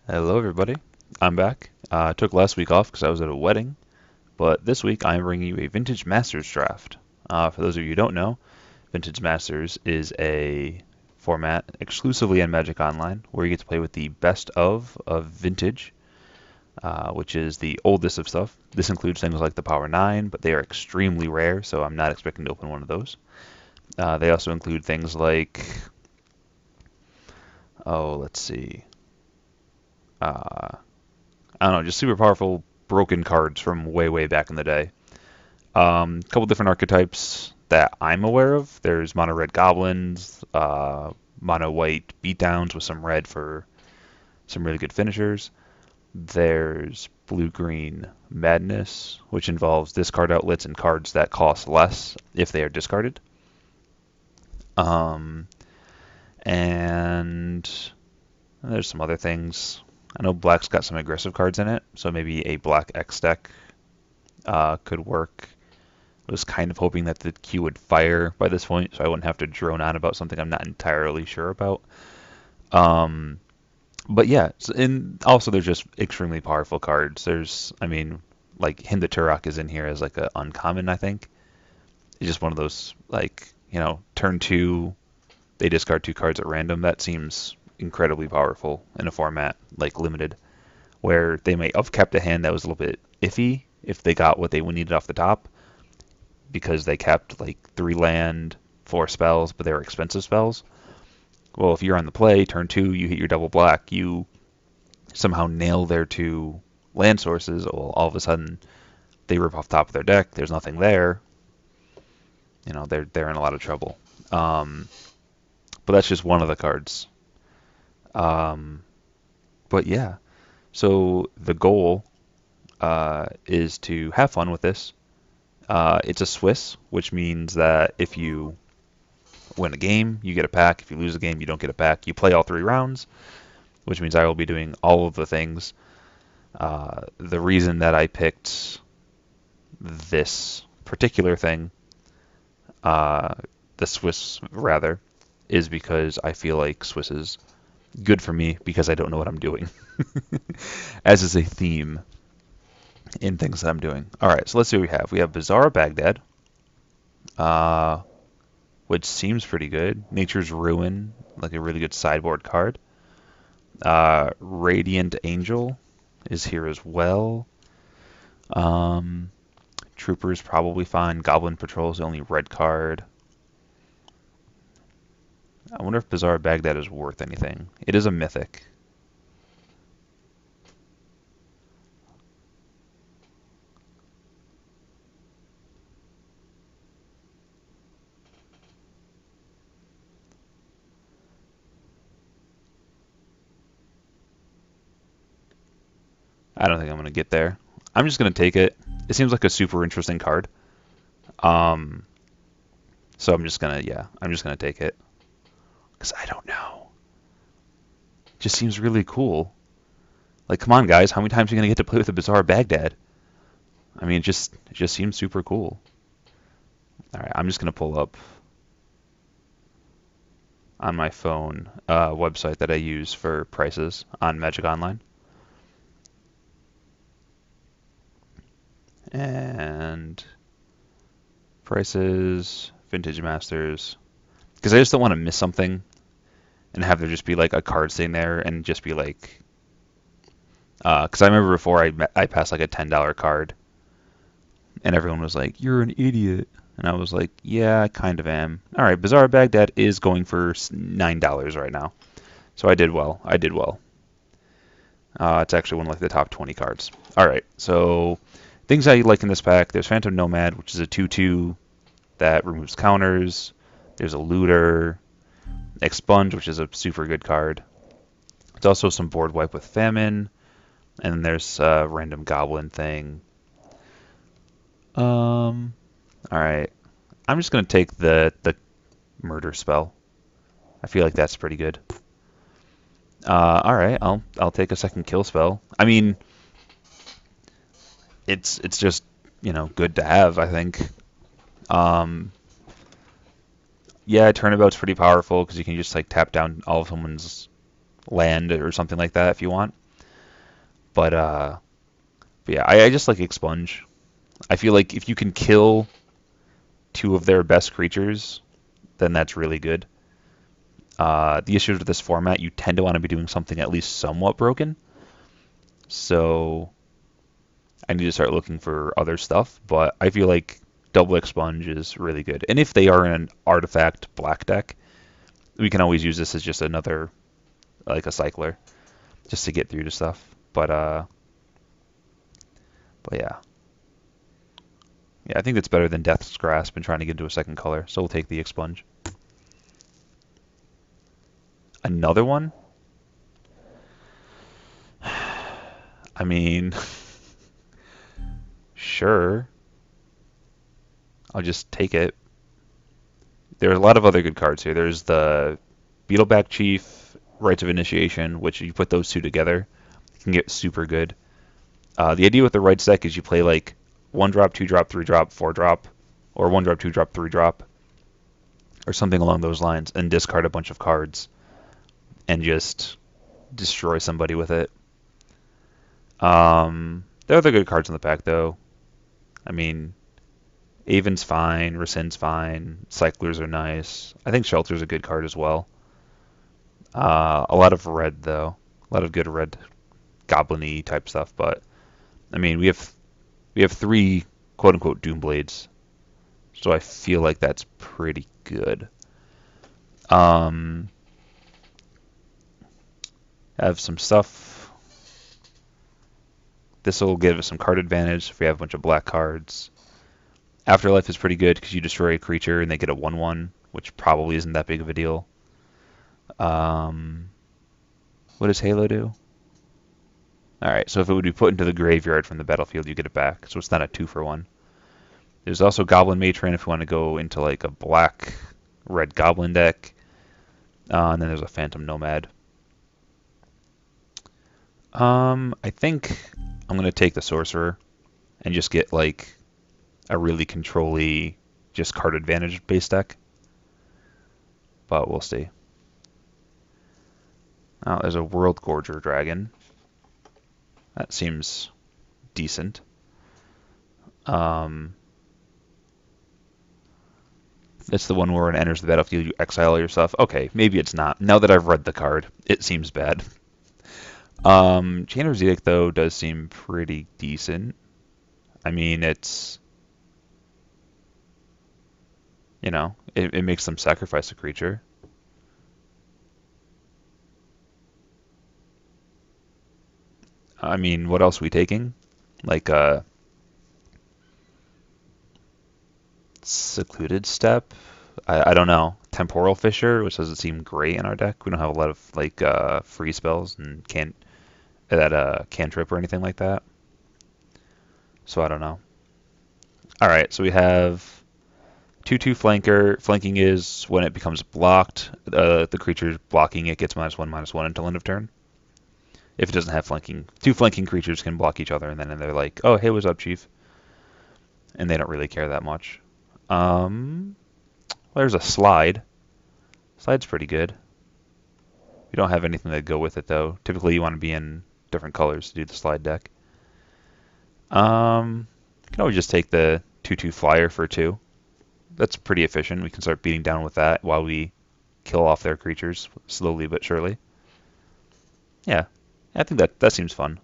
Hello, everybody. I'm back. I took last week off because I was at a wedding, but this week I'm bringing you a Vintage Masters draft. For those of you who don't know, Vintage Masters is a format exclusively on Magic Online where you get to play with the best of Vintage, which is the oldest of stuff. This includes things like the Power 9, but they are extremely rare, so I'm not expecting to open one of those. They also include things like, oh, let's see. Uh, I don't know, just super powerful broken cards from way, way back in the day. A couple different archetypes that I'm aware of. There's mono red goblins, mono white beatdowns with some red for some really good finishers. There's blue green madness, which involves discard outlets and cards that cost less if they are discarded. Um, and there's some other things. I know black's got some aggressive cards in it, so maybe a black X deck could work. I was kind of hoping that the queue would fire by this point, so I wouldn't have to drone on about something I'm not entirely sure about. Um, but yeah, and also there's just extremely powerful cards. I mean, like Hinda Turok is in here as like a uncommon, I think. It's just one of those like, turn two, they discard two cards at random. That seems incredibly powerful in a format like limited, where they may have kept a hand that was a little bit iffy if they got what they needed off the top because they kept like 3 land, 4 spells, but they were expensive spells. Well, if you're on the play, turn two, you hit your double black, you somehow nail their 2 land sources. Well, all of a sudden they rip off top of their deck. There's nothing there. They're in a lot of trouble. Um, but that's just one of the cards. Um, but yeah, so the goal is to have fun with this. It's a Swiss, which means that if you win a game, you get a pack. If you lose a game, you don't get a pack. You play all 3 rounds, which means I will be doing all of the things. The reason that I picked this particular thing, uh, the Swiss rather, is because I feel like Swiss is good for me because I don't know what I'm doing, as is a theme in things that I'm doing. All right, so let's see what we have. We have Bazaar Baghdad, uh, which seems pretty good. Nature's Ruin, like a really good sideboard card. Radiant Angel is here as well. Um, Trooper's probably fine. Goblin Patrol is the only red card. I wonder if Bazaar Baghdad is worth anything. It is a mythic. I don't think I'm going to get there. I'm just going to take it. It seems like a super interesting card. Um, so I'm just going to take it. Because I don't know. It just seems really cool. Like, come on, guys. How many times are you going to get to play with a Bazaar Baghdad? I mean, it just seems super cool. All right, I'm just going to pull up on my phone website that I use for prices on Magic Online. And prices, Vintage Masters. Because I just don't want to miss something and have there just be like a card sitting there and just be like, because I remember before I passed like a $10 card and everyone was like, "You're an idiot," and I was like, "Yeah, I kind of am." All right, Bazaar Baghdad is going for $9 right now, so I did well. I did well. It's actually one of like the top 20 cards. All right, so things I like in this pack. There's Phantom Nomad, which is a 2/2 that removes counters. There's a Looter, Expunge, which is a super good card. There's also some board wipe with Famine, and then there's a random Goblin thing. All right, I'm just gonna take the murder spell. I feel like that's pretty good. All right, I'll take a second kill spell. I mean, it's just good to have. I think. Um, yeah, Turnabout's pretty powerful because you can just like tap down all of someone's land or something like that if you want. But yeah, I just like Expunge. I feel like if you can kill two of their best creatures, then that's really good. The issue with this format, you tend to want to be doing something at least somewhat broken. So I need to start looking for other stuff, but I feel like double expunge is really good. And if they are in an artifact black deck, we can always use this as just another like a cycler just to get through the stuff. But yeah. Yeah, I think it's better than Death's Grasp and trying to get into a second color, so we'll take the expunge. Another one? I mean, sure. I'll just take it. There are a lot of other good cards here. There's the Beetleback Chief, Rites of Initiation, which you put those two together, you can get super good. The idea with the Rites deck is you play like 1 drop, 2 drop, 3 drop, 4 drop, or 1 drop, 2 drop, 3 drop, or something along those lines, and discard a bunch of cards and just destroy somebody with it. There are other good cards in the pack, though. I mean, Aven's fine, Rescind's fine, Cyclers are nice. I think Shelter's a good card as well. A lot of red, though. A lot of good red goblin-y type stuff, but I mean, we have 3 quote-unquote Doomblades, so I feel like that's pretty good. Um, have some stuff. This will give us some card advantage if we have a bunch of black cards. Afterlife is pretty good because you destroy a creature and they get a 1/1, which probably isn't that big of a deal. Um, what does Halo do? Alright, so if it would be put into the graveyard from the battlefield, you get it back. So it's not a 2-for-1. There's also Goblin Matron if you want to go into like a black-red goblin deck. And then there's a Phantom Nomad. I think I'm going to take the Sorcerer and just get like a really control-y, just card advantage based deck. But we'll see. Oh, there's a World Gorger Dragon. That seems decent. It's the one where when it enters the battlefield, you exile yourself. Okay, maybe it's not. Now that I've read the card, it seems bad. Chain of Zedek, though, does seem pretty decent. I mean, it's... You know, it makes them sacrifice a creature. I mean, what else are we taking? Like, Secluded Step? I don't know. Temporal Fissure, which doesn't seem great in our deck. We don't have a lot of, like, free spells and cantrip or anything like that. So I don't know. Alright, so we have 2/2 flanker. Flanking is when it becomes blocked, the creature blocking it gets -1/-1 until end of turn. If it doesn't have flanking, 2 flanking creatures can block each other, and then they're like, "Oh, hey, what's up, chief?" And they don't really care that much. Well, there's a slide. Slide's pretty good. We don't have anything to go with it though. Typically, you want to be in different colors to do the slide deck. You can always just take the 2/2 flyer for 2. That's pretty efficient. We can start beating down with that while we kill off their creatures slowly but surely. Yeah, I think that seems fun.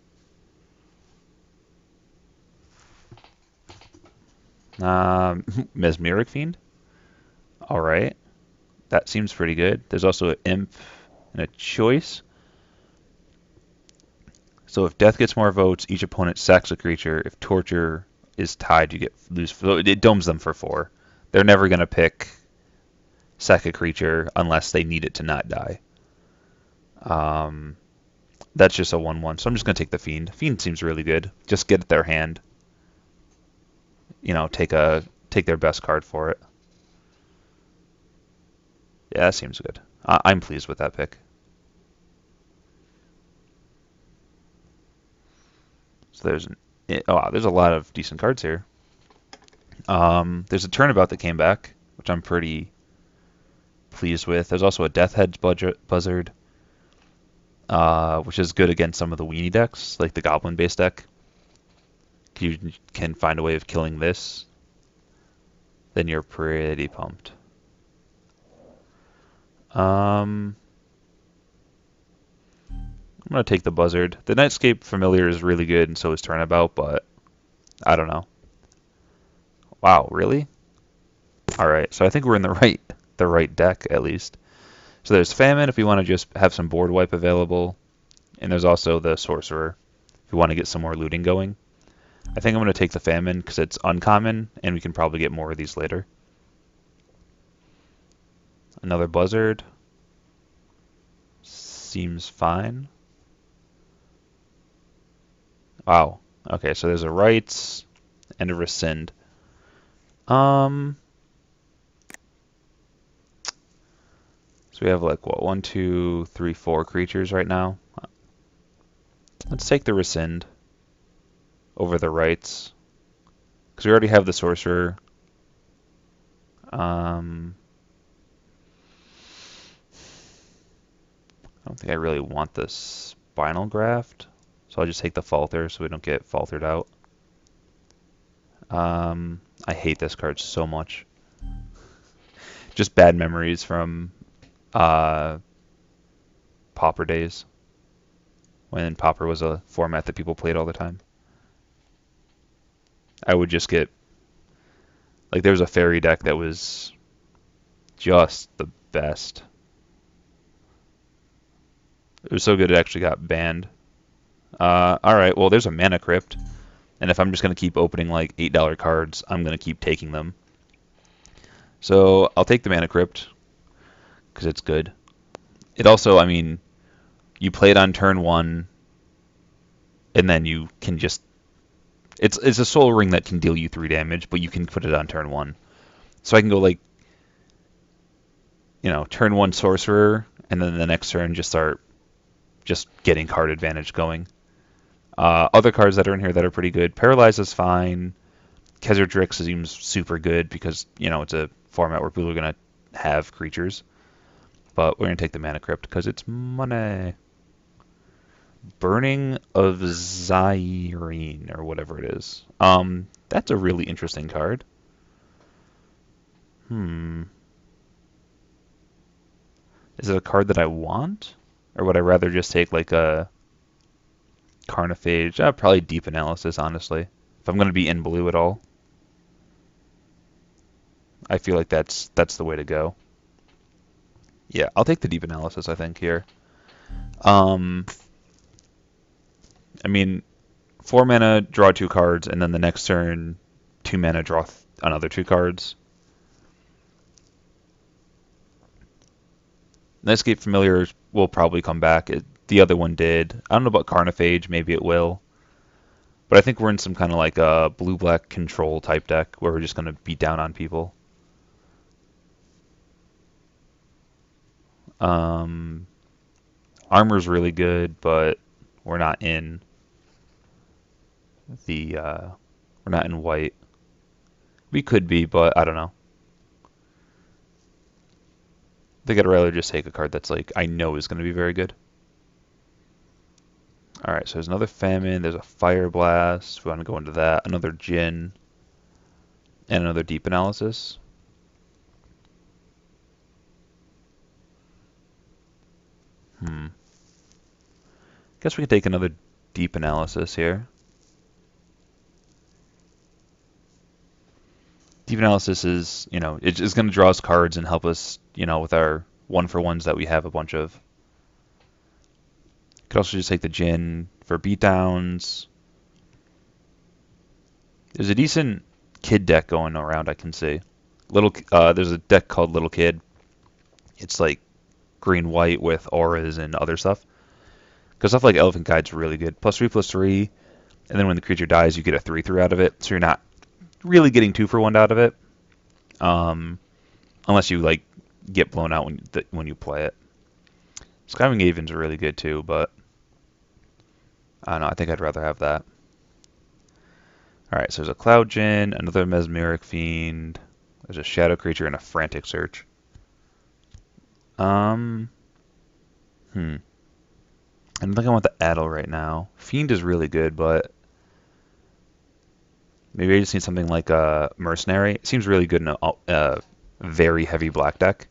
Mesmeric Fiend. All right, that seems pretty good. There's also an Imp and a Choice. So if Death gets more votes, each opponent sacks a creature. If Torture is tied, you lose. So it domes them for 4. They're never gonna pick sack a creature unless they need it to not die. That's just a 1/1, so I'm just gonna take the Fiend. Fiend seems really good. Just get their hand. You know, take their best card for it. Yeah, that seems good. I'm pleased with that pick. So there's a lot of decent cards here. There's a Turnabout that came back, which I'm pretty pleased with. There's also a Death Hedge Buzzard. which is good against some of the weenie decks, like the Goblin-based deck. If you can find a way of killing this, then you're pretty pumped. I'm going to take the Buzzard. The Nightscape Familiar is really good, and so is Turnabout, but I don't know. Wow, really? Alright, so I think we're in the right deck, at least. So there's Famine if we want to just have some board wipe available, and there's also the Sorcerer if we want to get some more looting going. I think I'm going to take the Famine because it's uncommon, and we can probably get more of these later. Another Buzzard. Seems fine. Wow. Okay, so there's a Rites and a Rescind. So we have like, what, 1, 2, 3, 4 creatures right now. Let's take the Rescind over the Rites, because we already have the Sorcerer. I don't think I really want the Spinal Graft, so I'll just take the Falter so we don't get faltered out. I hate this card so much. Just bad memories from Pauper days, when Pauper was a format that people played all the time. I would just get, like, there was a fairy deck that was just the best. It was so good it actually got banned. Alright, well, there's a Mana Crypt, and if I'm just going to keep opening like $8 cards, I'm going to keep taking them. So I'll take the Mana Crypt because it's good. It also, I mean, you play it on turn 1, and then you can just... It's a Soul Ring that can deal you 3 damage, but you can put it on turn 1. So I can go like, turn 1 Sorcerer, and then the next turn just start just getting card advantage going. Other cards that are in here that are pretty good. Paralyze is fine. Khazad-dût seems super good because, it's a format where people are going to have creatures. But we're going to take the Mana Crypt because it's money. Burning of Zyrene, or whatever it is. That's a really interesting card. Is it a card that I want? Or would I rather just take like a Carnophage? Probably Deep Analysis, honestly. If I'm going to be in blue at all. I feel like that's the way to go. Yeah, I'll take the Deep Analysis, I think, here. I mean, 4 mana, draw 2 cards, and then the next turn, 2 mana, draw another 2 cards. Nightscape Familiar will probably come back. The other one did. I don't know about Carnophage, maybe it will. But I think we're in some kind of like a blue-black control type deck where we're just going to beat down on people. Armor's really good, but we're not in we're not in white. We could be, but I don't know. I think I'd rather just take a card that's like I know is going to be very good. Alright, so there's another Famine, there's a Fire Blast, we want to go into that, another Djinn, and another Deep Analysis. Guess we could take another Deep Analysis here. Deep Analysis is, it's going to draw us cards and help us, with our 1-for-1s that we have a bunch of. Could also just take the Djinn for beatdowns. There's a decent kid deck going around, I can see. There's a deck called Little Kid. It's like green-white with auras and other stuff. Because stuff like Elephant Guide's really good. +3/+3, and then when the creature dies, you get a 3/3 out of it. So you're not really getting 2-for-1 out of it. Unless you like get blown out when you play it. Skywing Haven's really good too, but I don't know, I think I'd rather have that. Alright, so there's a Cloud Djinn, another Mesmeric Fiend, there's a Shadow Creature, and a Frantic Search. I don't think I want the Addle right now. Fiend is really good, but maybe I just need something like a Mercenary. It seems really good in a very heavy black deck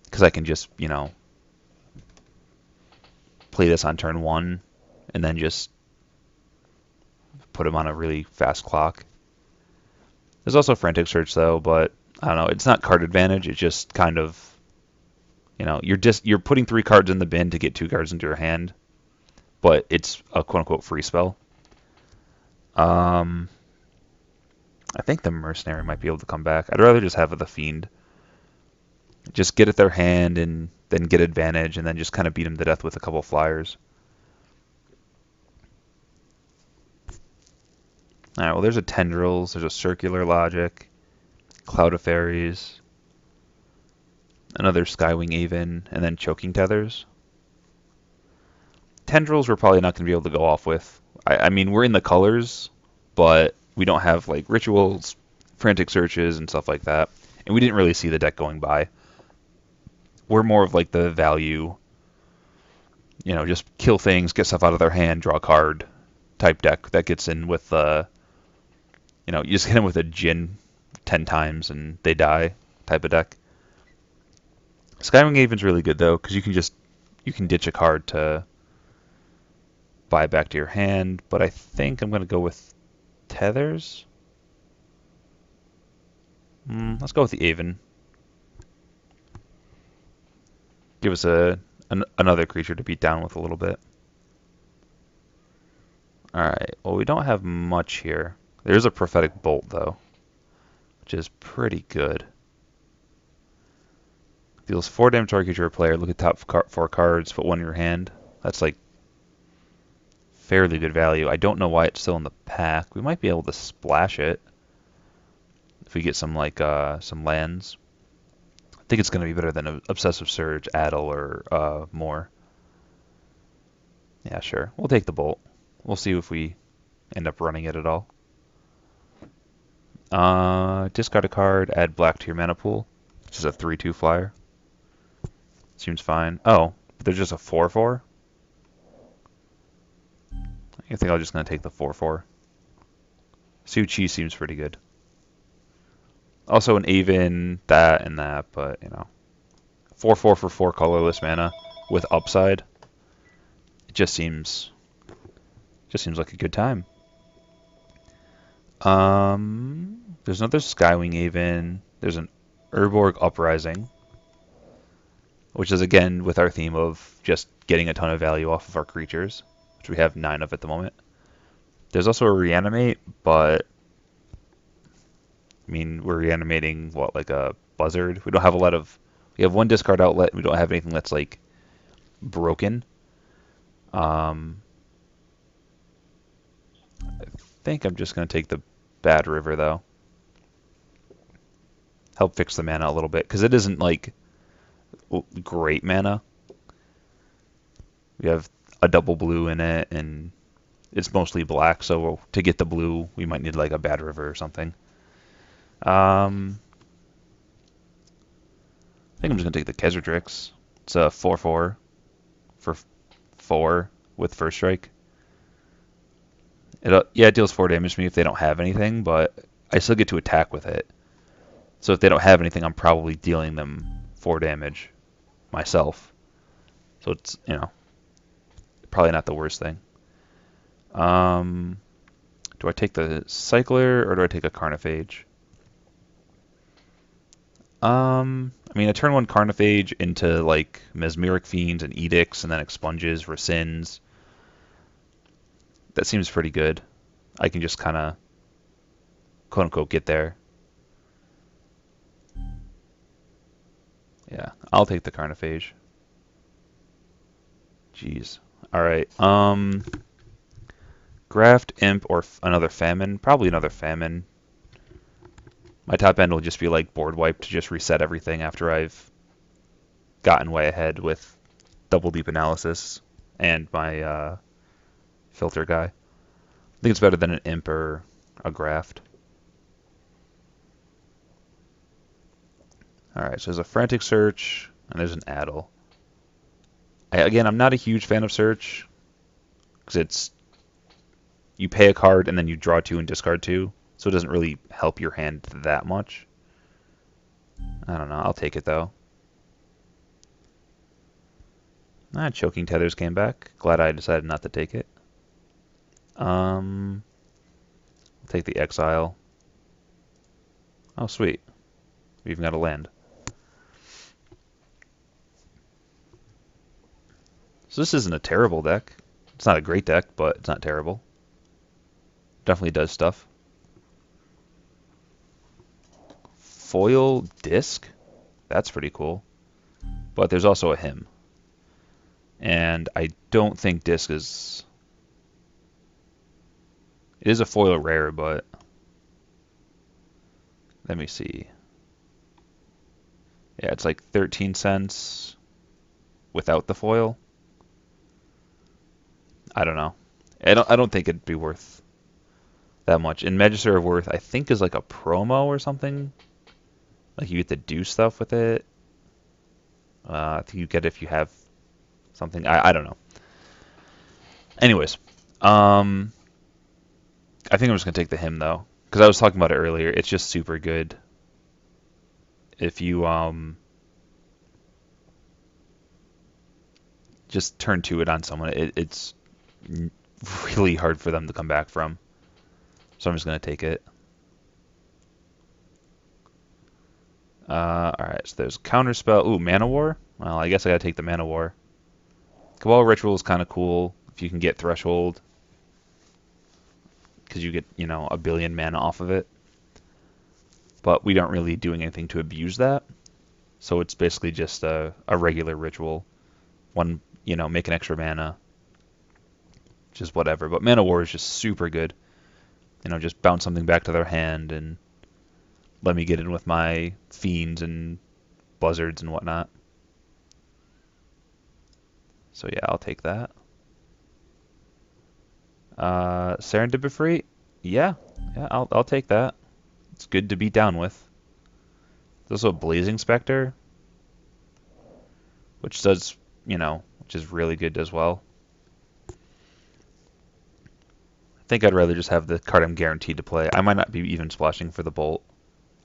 because I can just, play this on turn one and then just put him on a really fast clock. There's also Frantic Search though, but I don't know. It's not card advantage. It's just kind of, you're putting 3 cards in the bin to get 2 cards into your hand, but it's a quote unquote free spell. I think the Mercenary might be able to come back. I'd rather just have the Fiend. Just get at their hand and then get advantage and then just kind of beat them to death with a couple flyers. Alright, well there's a Tendrils, there's a Circular Logic, Cloud of Fairies, another Skywing Aven, and then Choking Tethers. Tendrils we're probably not going to be able to go off with. I mean, we're in the colors, but we don't have like rituals, frantic searches, and stuff like that. And we didn't really see the deck going by. We're more of like the value, just kill things, get stuff out of their hand, draw a card type deck that gets in with you just hit them with a Djinn 10 times and they die type of deck. Skywing Haven's really good though, because you can ditch a card to buy it back to your hand, but I think I'm going to go with Tethers. Let's go with the Aven. Give us another creature to beat down with a little bit. Alright, well we don't have much here. There's a Prophetic Bolt though, which is pretty good. Deals 4 damage to our creature or player. Look at top 4 cards, put 1 in your hand. That's like fairly good value. I don't know why it's still in the pack. We might be able to splash it if we get some some lands. I think it's going to be better than Obsessive Surge, Addle, or more. Yeah, sure. We'll take the Bolt. We'll see if we end up running it at all. Discard a card, add black to your mana pool. This is a 3/2 flyer. Seems fine. Oh, but there's just a 4/4? I think I'm just going to take the 4/4. Su-Chi seems pretty good. Also an Aven, that and that, but 4/4 for 4 colorless mana with upside. It just seems like a good time. There's another Skywing Aven. There's an Urborg Uprising, which is again with our theme of just getting a ton of value off of our creatures, which we have 9 of at the moment. There's also a Reanimate, but I mean, we're reanimating like a Buzzard. We don't have we have 1 discard outlet. We don't have anything that's like broken. I think I'm just going to take the Bad River though. Help fix the mana a little bit because it isn't like great mana. We have a double blue in it and it's mostly black, so to get the blue we might need like a Bad River or something. I think I'm just going to take the Kesardrix. It's a 4/4 for 4 with First Strike. It deals 4 damage to me if they don't have anything, but I still get to attack with it. So if they don't have anything, I'm probably dealing them 4 damage myself. So it's, probably not the worst thing. Do I take the Cycler or do I take a Carnophage? I mean, a turn 1 Carnophage into like Mesmeric Fiends and Edicts and then Expunges, Rescinds. That seems pretty good. I can just kind of, quote unquote, get there. Yeah, I'll take the Carnophage. Jeez. Alright, Graft, Imp, or another Famine. Probably another Famine. My top end will just be like board wipe to just reset everything after I've gotten way ahead with Double Deep Analysis and my filter guy. I think it's better than an Imp or a Graft. Alright, so there's a Frantic Search and there's an Addle. Again, I'm not a huge fan of search because it's you pay a card and then you draw two and discard two, so it doesn't really help your hand that much. I don't know. I'll take it though. Choking Tethers came back. Glad I decided not to take it. I'll take the Exile. Oh, sweet. We even got a land. So this isn't a terrible deck. It's not a great deck, but it's not terrible. Definitely does stuff. Foil Disc? That's pretty cool. But there's also a Hymn. And I don't think Disc is... It is a foil rare, but... Let me see. Yeah, it's like 13 cents without the foil. I don't know. I don't think it'd be worth that much. And Magister of Worth, I think, is like a promo or something. Like you get to do stuff with it. I think you get it if you have something. I don't know. Anyways, I think I'm just gonna take the Hymn though, because I was talking about it earlier. It's just super good. If you just turn to it on someone, it's really hard for them to come back from. So I'm just gonna take it. Alright, so there's Counterspell. Ooh, Mana War? Well, I guess I gotta take the Mana War. Cabal Ritual is kind of cool if you can get Threshold, because you get, a billion mana off of it. But we aren't really doing anything to abuse that. So it's basically just a regular ritual. One, make an extra mana. Just whatever. But Mana War is just super good. Just bounce something back to their hand and let me get in with my fiends and buzzards and whatnot. So yeah, I'll take that. Serendipity? Yeah, I'll take that. It's good to be down with. There's also a Blazing Spectre, which does, which is really good as well. I think I'd rather just have the card I'm guaranteed to play. I might not be even splashing for the Bolt.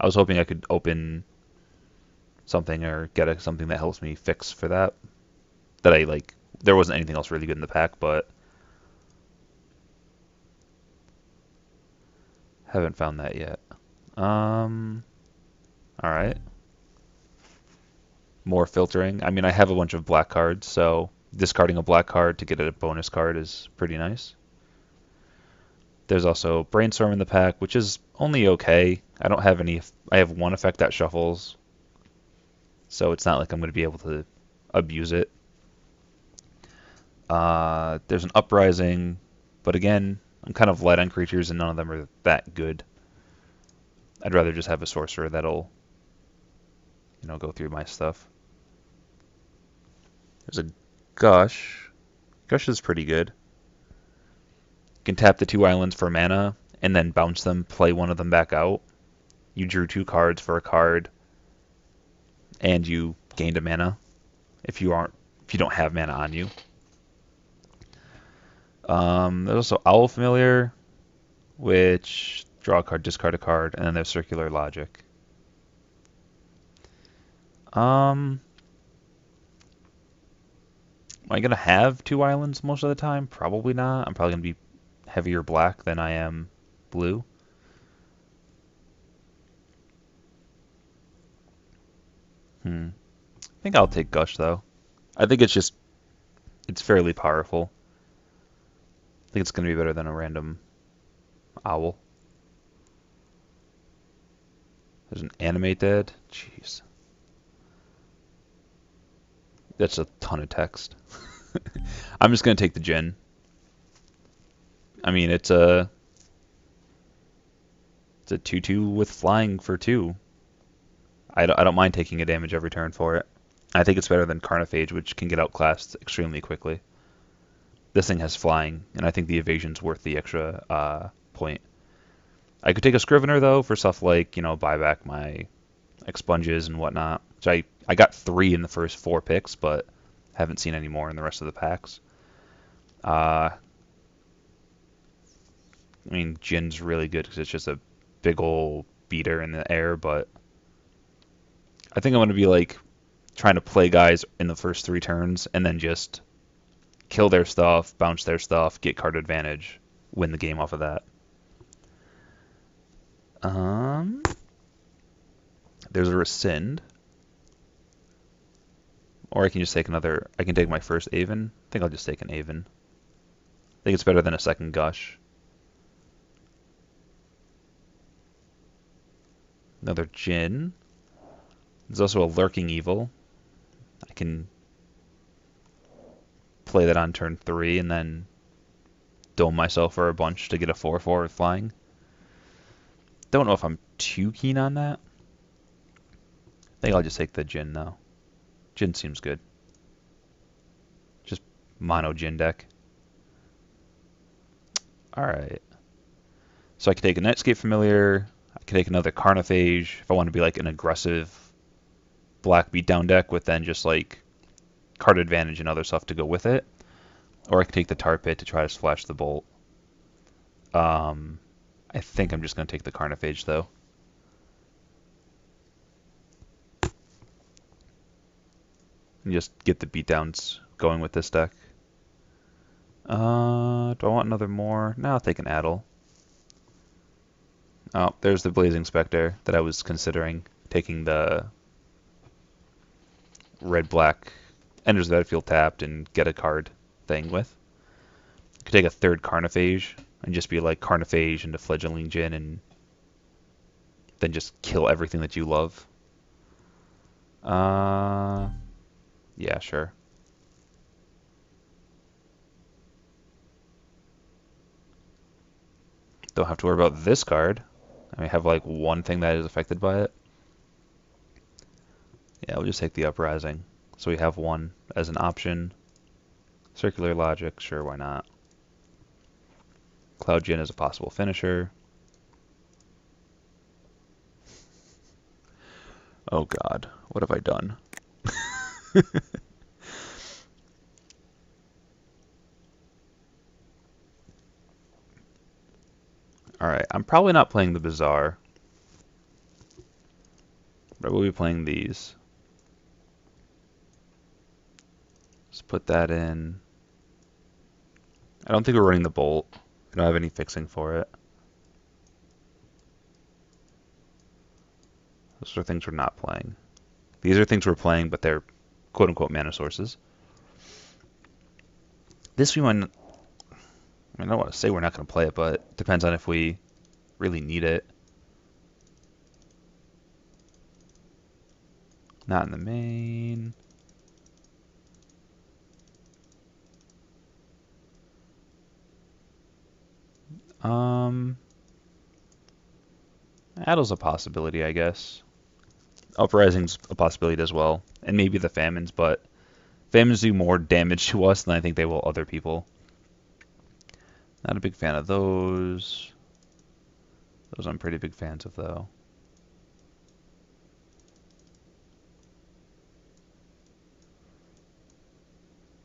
I was hoping I could open something or get something that helps me fix for that. That I like. There wasn't anything else really good in the pack, but haven't found that yet. Alright. More filtering. I mean, I have a bunch of black cards, so discarding a black card to get a bonus card is pretty nice. There's also Brainstorm in the pack, which is only okay. I don't have any... I have one effect that shuffles, so it's not like I'm going to be able to abuse it. There's an Uprising, but again, I'm kind of light on creatures and none of them are that good. I'd rather just have a sorcerer that'll, go through my stuff. There's a Gush. Gush is pretty good. You can tap the 2 islands for mana and then bounce them, play one of them back out. You drew 2 cards for a card, and you gained a mana if you don't have mana on you. There's also Owl Familiar, which draw a card, discard a card, and then there's Circular Logic. Am I gonna have 2 islands most of the time? Probably not. I'm probably gonna be heavier black than I am blue. I think I'll take Gush though. I think it's fairly powerful. I think it's gonna be better than a random owl. There's an Animate Dead. Jeez. That's a ton of text. I'm just gonna take the Djinn. I mean, it's a 2/2 with flying for 2. I don't mind taking a damage every turn for it. I think it's better than Carnophage, which can get outclassed extremely quickly. This thing has flying, and I think the evasion's worth the extra point. I could take a Scrivener though for stuff like, buy back my expunges and whatnot. Which I got 3 in the first 4 picks, but Haven't seen any more in the rest of the packs. Uh, I mean, Jin's really good because it's just a big ol' beater in the air, but I think I'm going to be like trying to play guys in the first 3 turns and then just kill their stuff, bounce their stuff, get card advantage, win the game off of that. Um, there's a Rescind, or I can just take another. I can take my first Aven. I think I'll just take an Aven. I think it's better than a second Gush. Another Jin. There's also a Lurking Evil. I can play that on turn 3 and then dome myself for a bunch to get a 4/4 with flying. Don't know if I'm too keen on that. I think I'll just take the Jin though. Jin seems good. Just mono Jin deck. Alright. So I can take a Netscape Familiar. I can take another Carnophage if I want to be like an aggressive black beatdown deck with then just like card advantage and other stuff to go with it. Or I can take the Tar Pit to try to splash the Bolt. I think I'm just going to take the Carnophage though. And just get the beatdowns going with this deck. Do I want another more? No, I'll take an Addle. Oh, there's the Blazing Spectre that I was considering taking the red-black enters the battlefield tapped and get a card thing with. I could take a third Carnophage and just be like Carnophage into Fledgling Jin and then just kill everything that you love. Yeah, sure. Don't have to worry about this card. I have like one thing that is affected by it. Yeah, we'll just take the Uprising. So we have one as an option. Circular Logic, sure, why not? Cloud Jin is a possible finisher. Oh god, what have I done? Alright, I'm probably not playing the Bazaar. But I will be playing these. Let's put that in. I don't think we're running the Bolt. I don't have any fixing for it. Those are things we're not playing. These are things we're playing, but they're quote-unquote mana sources. This we might... I don't want to say we're not going to play it, but it depends on if we really need it. Not in the main. Addle's a possibility, I guess. Uprising's a possibility as well, and maybe the Famines, but Famines do more damage to us than I think they will other people. Not a big fan of those. Those I'm pretty big fans of, though.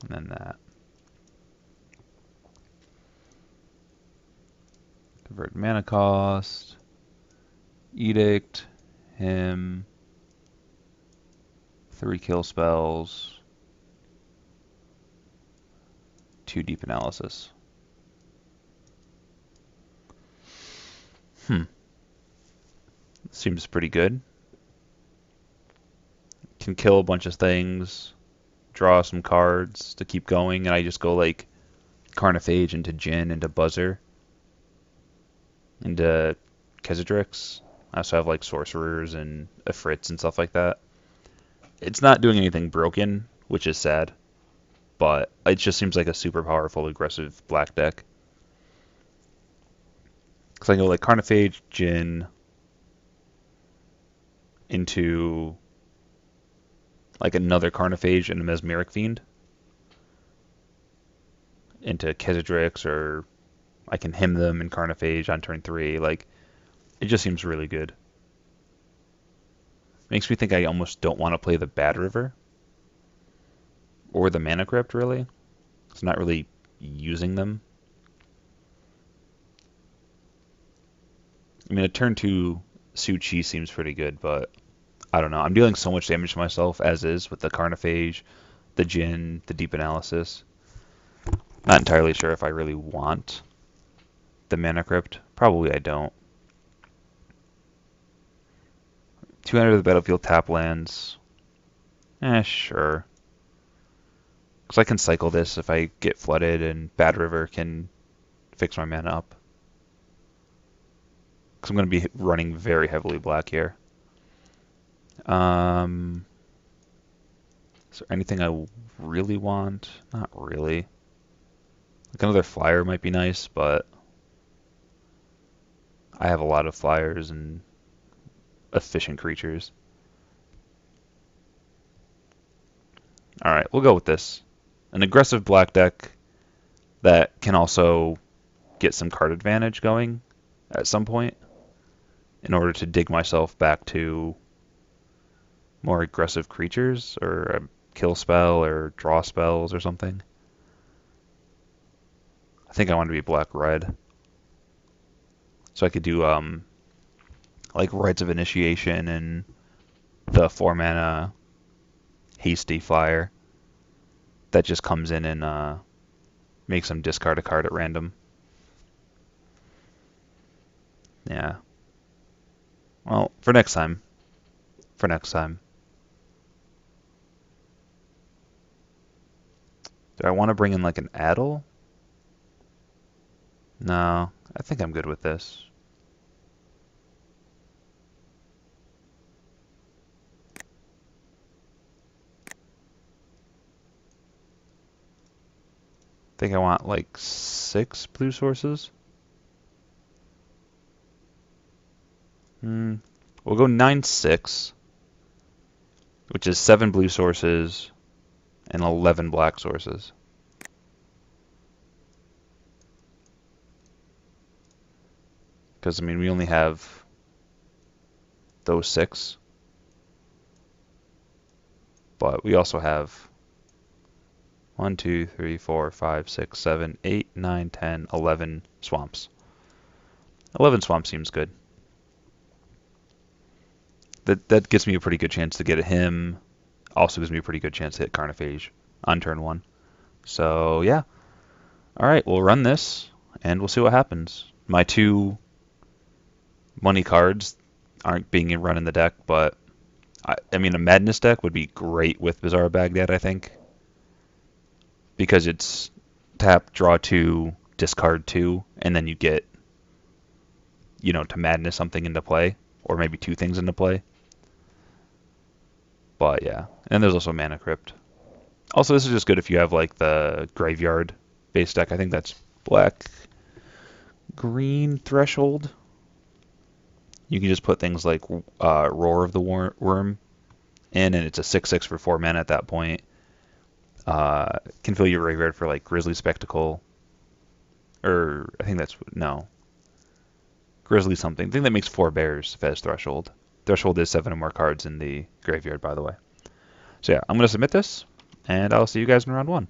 And then that. Convert mana cost. Edict. Him. 3 kill spells. 2 deep analysis. Seems pretty good. Can kill a bunch of things. Draw some cards to keep going, and I just go like Carnophage into Jin, into Buzzer, into Kezadrix. I also have like Sorcerers and Ifrits and stuff like that. It's not doing anything broken, which is sad, but it just seems like a super powerful, aggressive black deck. Because I go like Carnophage, Jin, into like another Carnophage and a Mesmeric Fiend, into Kezadrix, or I can hymn them in Carnophage on turn 3. Like, it just seems really good. Makes me think I almost don't want to play the Bad River. or the Mana Crypt, really. It's not really using them. I mean, a turn 2 Su-Chi seems pretty good, but I don't know. I'm dealing so much damage to myself as is with the Carnophage, the Jin, the Deep Analysis. Not entirely sure if I really want the Mana Crypt. Probably I don't. 200 of the battlefield tap lands. Sure. Because I can cycle this if I get flooded, and Bad River can fix my mana up. Because I'm going to be running very heavily black here. Is there anything I really want? Not really. Like another flyer might be nice, but I have a lot of flyers and efficient creatures. Alright, we'll go with this. An aggressive black deck that can also get some card advantage going at some point in order to dig myself back to more aggressive creatures or a kill spell or draw spells or something. I think I want to be black-red. So I could do like Rites of Initiation and the 4-mana hasty flyer that just comes in and makes them discard a card at random. Yeah. Well, for next time. For next time. Do I want to bring in like an Addle? No, I think I'm good with this. I think I want like 6 blue sources. We'll go 9/6, which is 7 blue sources and 11 black sources. Because, I mean, we only have those 6. But we also have 1, 2, 3, 4, 5, 6, 7, 8, 9, 10, 11 swamps. 11 swamps seems good. That gives me a pretty good chance to get a him. Also gives me a pretty good chance to hit Carnophage on turn 1. So, yeah. Alright, we'll run this, and we'll see what happens. My 2 money cards aren't being run in the deck, but I mean, a Madness deck would be great with Bazaar of Baghdad, I think. Because it's tap, draw 2, discard 2, and then you get, to Madness something into play, or maybe 2 things into play. But yeah, and there's also Mana Crypt. Also, this is just good if you have like the Graveyard base deck. I think that's black, green Threshold. You can just put things like Roar of the Worm in, and it's a 6/6 for 4 mana at that point. Can fill your graveyard for like Grizzly Spectacle, or I think Grizzly something. I think that makes 4 bears if it has Threshold. Threshold is 7 or more cards in the graveyard, by the way. So yeah, I'm going to submit this, and I'll see you guys in round 1.